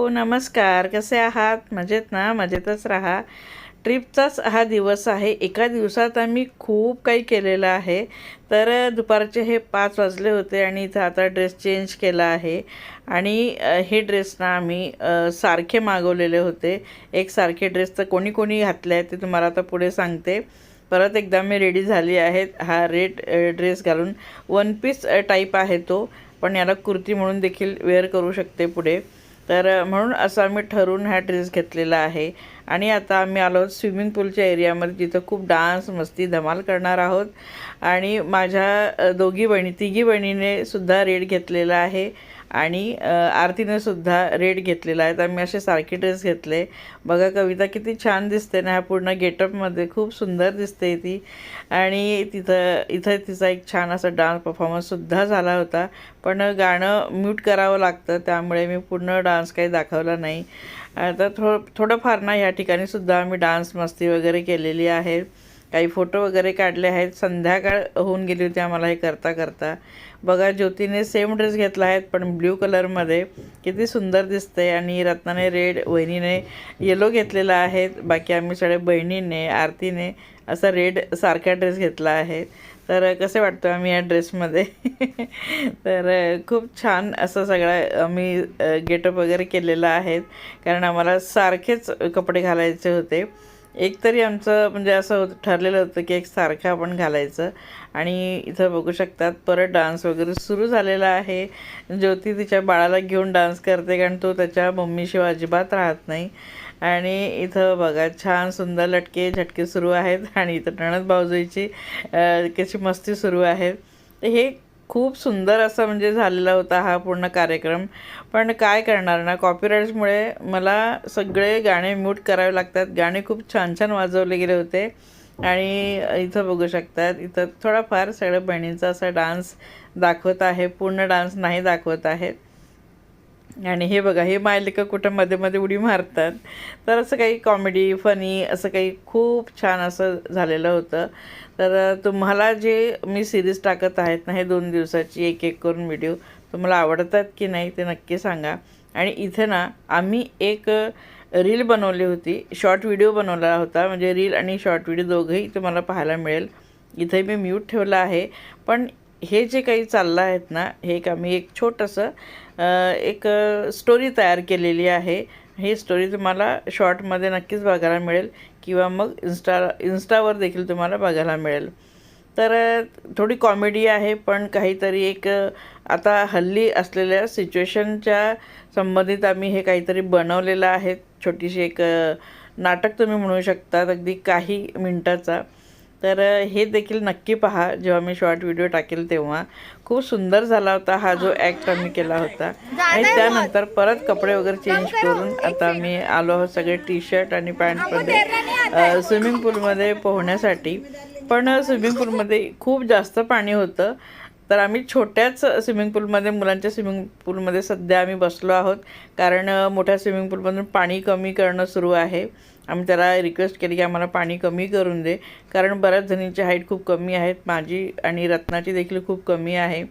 नमस्कार. कसे आहात? मजेत ना? मजेतच राहा. ट्रिपचाच हा दिवस आहे. एका दिवसात आम्ही खूप काही केलेलं आहे. तर दुपारचे हे 5 वाजले होते आणि इथं आता ड्रेस चेंज केला आहे आणि हे ड्रेस ना आम्ही सारखे मागवलेले होते. एक सारखे ड्रेस तर कोणी कोणी घातले आहेत ते तुम्हाला आता पुढे सांगते. परत एकदा मी रेडी झाली आहे. हा रेड ड्रेस घालून वन पीस टाईप आहे तो, पण याला कुर्ती म्हणून देखील वेअर करू शकते पुढे. तर म्हणून असं आम्ही ठरवून हा ड्रेस घेतलेला आहे आणि आता आम्ही आलो आहोत स्विमिंग पूलच्या एरियामध्ये, जिथं खूप डान्स मस्ती धमाल करणार आहोत. आणि माझ्या तिघी बहिणीने सुद्धा रेड घेतलेला आहे आणि आरतीने सुद्धा रेड घेतलेला आहे. तर आम्ही असे सारखे ड्रेस घेतले. बघा कविता किती छान दिसते ना ह्या पूर्ण गेटअपमध्ये, खूप सुंदर दिसते ती. आणि इथं तिचा एक छान असा डान्स परफॉर्मन्ससुद्धा झाला होता, पण गाणं म्यूट करावं लागतं त्यामुळे मी पूर्ण डान्स काही दाखवला नाही. तर थोडंफार ना या ठिकाणीसुद्धा आम्ही डान्स मस्ती वगैरे केलेली आहे. काही फोटो वगैरे काढले आहेत. संध्याकाळ होऊन गेली होती आम्हाला हे करता करता. बघा ज्योतीने सेम ड्रेस घेतला आहे पण ब्ल्यू कलरमध्ये, किती सुंदर दिसते. आणि रत्नाने रेड, वहिनीने येलो घेतलेला आहे. बाकी आम्ही सगळे बहिणीने, आरतीने असा रेड सारखा ड्रेस घेतला आहे. तर कसे वाटतो आम्ही या ड्रेसमध्ये? तर खूप छान असं सगळं आम्ही गेटअप वगैरे केलेलं आहे, कारण आम्हाला सारखेच कपडे घालायचे होते. एक तरी आमचं म्हणजे असं ठरलेलं होतं की एक सारखं आपण घालायचं. आणि इथं बघू शकतात परत डान्स वगैरे सुरू झालेला आहे. ज्योती तिच्या बाळाला घेऊन डान्स करते, कारण तो त्याच्या मम्मीशिवाय अजिबात राहत नाही. आणि इथं बघा छान सुंदर लटके झटके सुरू आहेत आणि इथं नणंद भाऊजाईची कशी मस्ती सुरू आहे. तर हे खूप सुंदर असं म्हणजे झालेला होता हा पूर्ण कार्यक्रम. पण काय करणार ना, कॉपीराईट्समुळे मला सगळे गाणे म्यूट करावे लागतात. गाणे खूप छान छान वाजवले गेले होते. आणि इथं बघू शकतात, इथं थोडाफार सगळ्या बहिणींचा असा डान्स दाखवत आहे, पूर्ण डान्स नाही दाखवत आहेत. आणि हे बघा, हे मायलेका कुठं मध्ये मध्ये उडी मारतात. तर असं काही कॉमेडी फनी असं काही खूप छान असं झालेलं होतं. तर तुम्हाला जे मी सिरीज टाकत आहेत ना, हे 2 दिवसाची एक एक करून व्हिडिओ तुम्हाला आवडतात की नाही ते नक्की सांगा. आणि इथे ना आम्ही एक रील बनवली होती, शॉर्ट व्हिडिओ बनवला होता, म्हणजे रील आणि शॉर्ट व्हिडिओ दोघंही तुम्हाला पाहायला मिळेल. इथे मी म्यूट ठेवलं आहे. पण हे जे काही चाललं आहेत ना, हे आम्ही एक छोटंसं एक स्टोरी तयार केलेली आहे. ही स्टोरी तुम्हाला शॉर्टमध्ये नक्कीच बघायला मिळेल किंवा मग इंस्टावर देखील तुम्हाला बघायला मिळेल. तर थोडी कॉमेडी आहे, पण काहीतरी एक आता हल्ली असलेल्या सिच्युएशनच्या संबंधित आम्ही हे काहीतरी बनवलेलं आहे. छोटीशी एक नाटक तुम्ही म्हणू शकतात, अगदी काही मिनटाचा. तर हे देखील नक्की पहा जेव्हा मी शॉर्ट व्हिडिओ टाकेल तेव्हा. खूप सुंदर झाला होता हा जो ॲक्ट आम्ही केला होता. आणि त्यानंतर परत कपडे वगैरे चेंज करून आता आम्ही आलो आहोत सगळे टी शर्ट आणि पॅन्टमध्ये स्विमिंग पूलमध्ये पोहण्यासाठी. पण स्विमिंग पूलमध्ये खूप जास्त पाणी होतं, तर आम्ही छोट्याच स्विमिंग पूलमध्ये, मुलांच्या स्विमिंग पूलमध्ये सध्या आम्ही बसलो आहोत, कारण मोठ्या स्विमिंग पूलमधून पाणी कमी करणं सुरू आहे. आम्ही त्याला रिक्वेस्ट केली की आम्हाला पाणी कमी करून दे, कारण बऱ्याच जणींची हाईट खूप कमी आहेत, माझी आणि रत्नाची देखील खूप कमी आहे.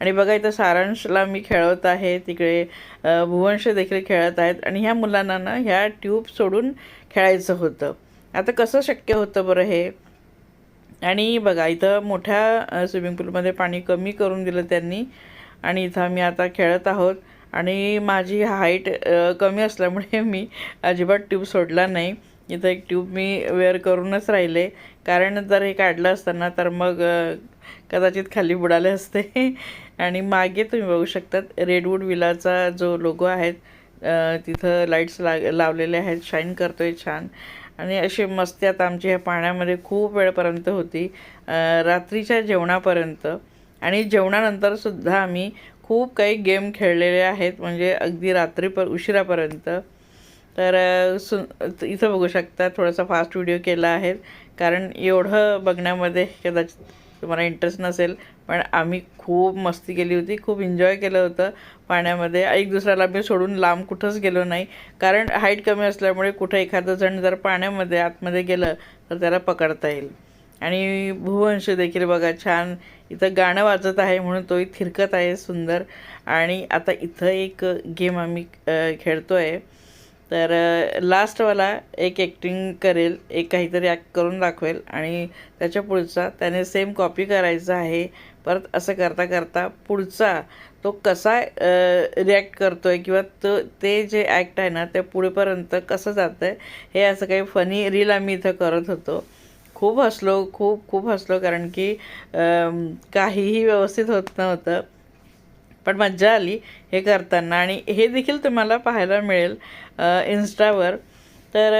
आणि बघा इथं सारांशला मी खेळवत आहे, तिकडे भुवंश देखील खेळत आहेत. आणि ह्या मुलांना ना ह्या ट्यूब सोडून खेळायचं होतं. आता कसं शक्य होतं बरं हे? आणि बघा इथं मोठ्या स्विमिंग पूलमध्ये पाणी कमी करून दिलं त्यांनी. आणि इथं आम्ही आता खेळत आहोत. आणि माझी हाईट कमी असल्यामुळे मी अजिबात ट्यूब सोडला नाही. इथं एक ट्यूब मी वेअर करूनच राहिले, कारण जर हे काढलं असतं ना तर मग कदाचित खाली बुडाले असते. आणि मागे तुम्ही बघू शकतात रेडवूड विलाचा जो लोगो आहे, तिथं लाईट्स लावलेले आहेत, शाईन करतोय छान. आणि अशी मस्ती आता आमची ह्या पाण्यामध्ये खूप वेळपर्यंत होती, रात्रीच्या जेवणापर्यंत. आणि जेवणानंतरसुद्धा आम्ही खूप काही गेम खेळलेले आहेत, म्हणजे अगदी उशिरापर्यंत. तर इथं बघू शकता थोडासा फास्ट व्हिडिओ केला आहे, कारण एवढं बघण्यामध्ये कदाचित तुम्हाला इंटरेस्ट नसेल, पण आम्ही खूप मस्ती केली होती, खूप एन्जॉय केलं होतं पाण्यामध्ये. एक दुसऱ्याला मी सोडून लांब कुठंच गेलो नाही, कारण हाईट कमी असल्यामुळे कुठं एखादं जण जर पाण्यामध्ये आतमध्ये गेलं तर त्याला पकडता येईल. आणि भुवंश देखील बघा छान इथं गाणं वाजत आहे म्हणून तोही थिरकत आहे सुंदर. आणि आता इथं एक गेम आम्ही खेळतो आहे. तर लास्टवाला एक ॲक्टिंग करेल, एक काहीतरी ॲक्ट करून दाखवेल आणि त्याच्या पुढचा त्याने सेम कॉपी करायचं आहे. परत असं करता करता पुढचा तो कसा रिॲक्ट करतो आहे किंवा ते जे ॲक्ट आहे ना त्या पुढेपर्यंत कसं जातं आहे, हे असं काही फनी रील आम्ही इथं करत होतो. खूप हसलो, खूप हसलो, कारण की काहीही व्यवस्थित होत नव्हतं. पण मज्जा आली हे करताना. आणि हे देखील तुम्हाला पाहायला मिळेल इन्स्टावर. तर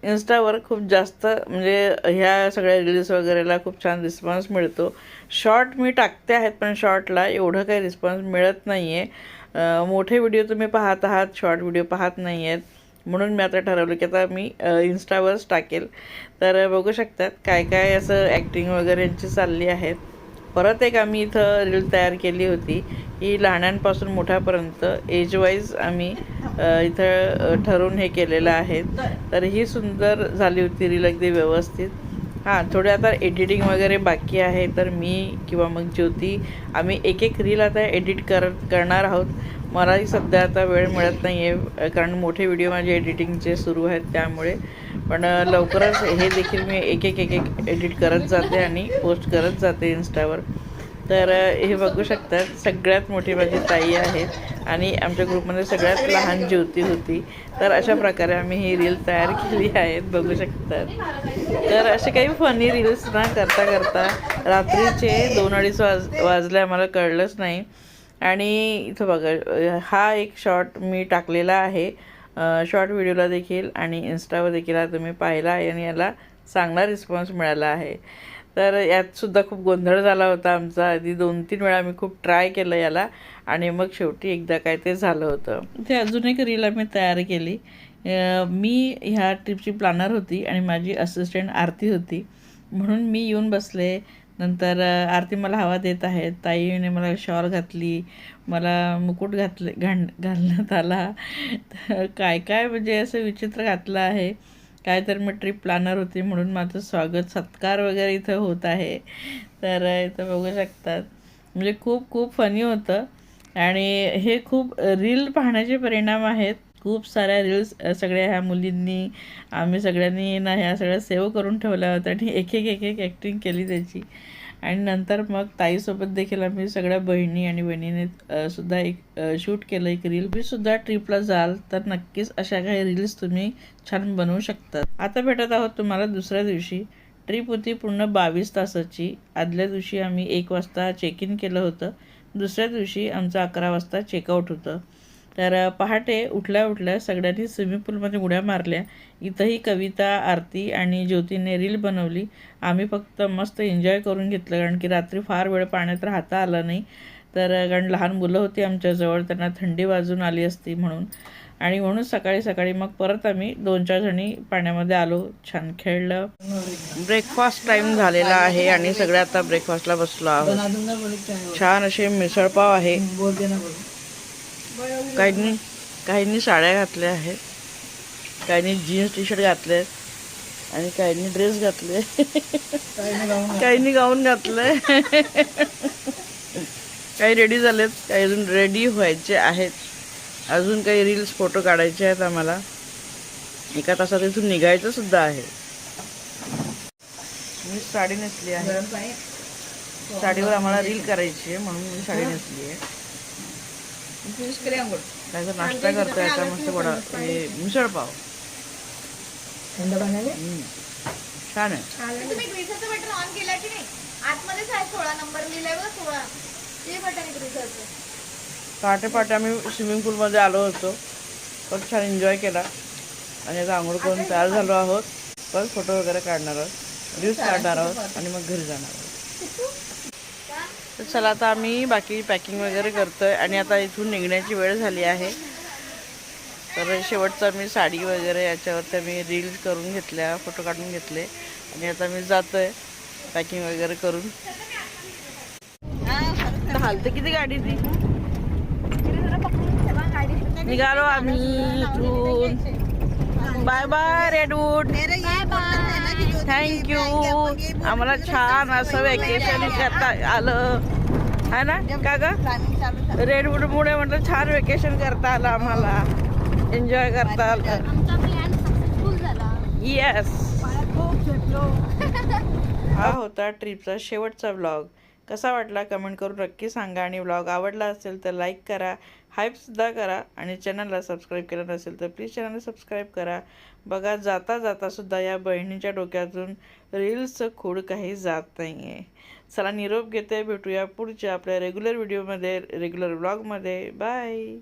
इन्स्टावर खूप जास्त म्हणजे ह्या सगळ्या रील्स वगैरेला खूप छान रिस्पॉन्स मिळतो. शॉर्ट मी टाकते आहेत पण शॉर्टला एवढं काही रिस्पॉन्स मिळत नाही आहे. मोठे व्हिडिओ तुम्ही पाहत आहात, शॉर्ट व्हिडिओ पाहत नाही आहेत, म्हणून मी आता ठरवलं की आता मी इन्स्टावरच टाकेल. तर बघू शकतात काय काय असं ॲक्टिंग वगैरे यांची चालली आहेत. परत एक आम्ही इथं रील तयार केली होती ही लहानांपासून मोठ्यापर्यंत एज वाईज आम्ही इथं ठरवून हे केलेलं आहे. तर ही सुंदर झाली होती रील, अगदी व्यवस्थित. हां, थोडे आता एडिटिंग वगैरे बाकी आहे. तर मी किंवा मग ज्योती आम्ही एक एक रील आता एडिट करणार आहोत. मलाही सध्या आता वेळ मिळत नाही आहे कारण मोठे व्हिडिओ माझे एडिटिंगचे सुरू आहेत त्यामुळे. पण लवकरच हे देखील मी एक एक एडिट करत जाते आणि पोस्ट करत जाते इन्स्टावर. तर हे बघू शकतात सगळ्यात मोठी माझी ताई आहे आणि आमच्या ग्रुपमध्ये सगळ्यात लहान ज्योती होती. तर अशा प्रकारे आम्ही ही रील तयार केली आहेत, बघू शकतात. तर असे काही फनी रील्स ना करता करता रात्रीचे 2-2:30 वाजले, आम्हाला कळलंच नाही. आणि इथं बघा हा एक शॉर्ट मी टाकलेला आहे शॉर्ट व्हिडिओला देखील आणि इन्स्टावर देखील तुम्ही पाहिला आहे आणि याला चांगला रिस्पॉन्स मिळाला आहे. तर यातसुद्धा खूप गोंधळ झाला होता आमचा. आधी 2-3 वेळा मी खूप ट्राय केलं याला आणि मग शेवटी एकदा काय ते झालं होतं. ते अजून एक रील आम्ही तयार केली. मी ह्या ट्रिपची प्लॅनर होती आणि माझी असिस्टंट आरती होती, म्हणून मी येऊन बसले. नंतर आरती मला हवा देत आहे, ताईने मला शॉल घातली, मला मुकुट घालण्यात आला. काय काय म्हणजे असं विचित्र घातलं आहे. काय तर मी ट्रिप प्लॅनर होती म्हणून माझं स्वागत सत्कार वगैरे इथं होत आहे. तर इथं बघू शकतात म्हणजे खूप फनी होतं. आणि हे खूप रील पाहण्याचे परिणाम आहेत. खूप साऱ्या रील्स सगळ्या ह्या मुलींनी आम्ही सगळ्यांनी ना ह्या सगळ्या सेव्ह करून ठेवल्या होत्या आणि एक एक ॲक्टिंग केली त्याची. आणि नंतर मग ताईसोबत देखील आम्ही सगळ्या बहिणी आणि बहिणीने सुद्धा एक शूट केलं एक रील. तुम्ही सुद्धा ट्रिपला जाल तर नक्कीच अशा काही रील्स तुम्ही छान बनवू शकतात. आता भेटत आहोत तुम्हाला दुसऱ्या दिवशी. ट्रिप होती पूर्ण 22 तासाची. आदल्या दिवशी आम्ही 1 वाजता चेक इन केलं होतं, दुसऱ्या दिवशी आमचं 11 वाजता चेकआउट होतं. तर पहाटे उठल्या सगळ्यांनी स्विमिंग पूलमध्ये उड्या मारल्या. इथंही कविता, आरती आणि ज्योतीने रील बनवली. आम्ही फक्त मस्त एन्जॉय करून घेतलं कारण की रात्री फार वेळ पाण्यात राहता आलं नाही. तर कारण लहान मुलं होती आमच्याजवळ, त्यांना थंडी वाजून आली असती म्हणून. आणि म्हणून सकाळी मग परत आम्ही 2-4 जणी पाण्यामध्ये आलो, छान खेळलं. ब्रेकफास्ट टाईम झालेला आहे आणि सगळे आता ब्रेकफास्टला बसलो आहोत. छान असे मिसळपाव आहे. काहींनी साड्या घातल्या आहेत, काहींनी जीन्स टी शर्ट घातले आहेत आणि काहींनी ड्रेस घातले, काहींनी गाऊन घातलंय. काही रेडी झालेत, काही अजून रेडी व्हायचे आहेत. अजून काही रील्स फोटो काढायचे आहेत आम्हाला. 1 तासात इथून निघायचं सुद्धा आहे. मी साडी नेसली आहे, साडीवर आम्हाला रील करायची आहे म्हणून मी साडी नेसली आहे. त्याचा नाश्ता करतोय आता मस्त वडा मिसळ पाव छान आहे. तुम्ही ग्रीसरचं बटन ऑन केलं की नाही? आतमध्येच आहे 16 नंबर लिहिलाय बघा 16. ते बटन आहे ग्रीसरचं. पहाटे आम्ही स्विमिंग पूलमध्ये आलो होतो, पण छान एन्जॉय केला आणि आता आंघोळ करून तयार झालो आहोत. पण फोटो वगैरे काढणार आहोत, रील्स काढणार आहोत आणि मग घरी जाणार आहोत. तर चला आता आम्ही बाकी पॅकिंग वगैरे करतोय आणि आता इथून निघण्याची वेळ झाली आहे. तर शेवटचा मी साडी वगैरे याच्यावरती मी रील्स करून घेतल्या, फोटो काढून घेतले आणि आता मी जातोय पॅकिंग वगैरे करून. हालते किती गाडी ती. निघालो आम्ही इथून. Bye bye Redwood. थँक्यू. आम्हाला छान असं वेकेशन करता आलं है ना का ग. रेडवूडमुळे म्हटलं छान वेकेशन करता आलं आम्हाला. एन्जॉय करता आलं. आमचा प्लॅन सक्सेसफुल झाला. येस. हा होता ट्रिपचा शेवटचा व्लॉग. कसा वाटला कमेंट करून नक्की सांगा. आणि व्लॉग आवडला असेल तर लाईक करा, हाईपसुद्धा करा. आणि चॅनलला सबस्क्राईब केलं नसेल तर प्लीज चॅनलला सबस्क्राईब करा. बघा जाता जाता सुद्धा या बहिणीच्या डोक्यातून रील्सचं खूड काही जात नाही आहे. चला निरोप घेते. भेटूया पुढच्या आपल्या रेग्युलर व्हिडिओमध्ये, रेग्युलर व्लॉगमध्ये. बाय.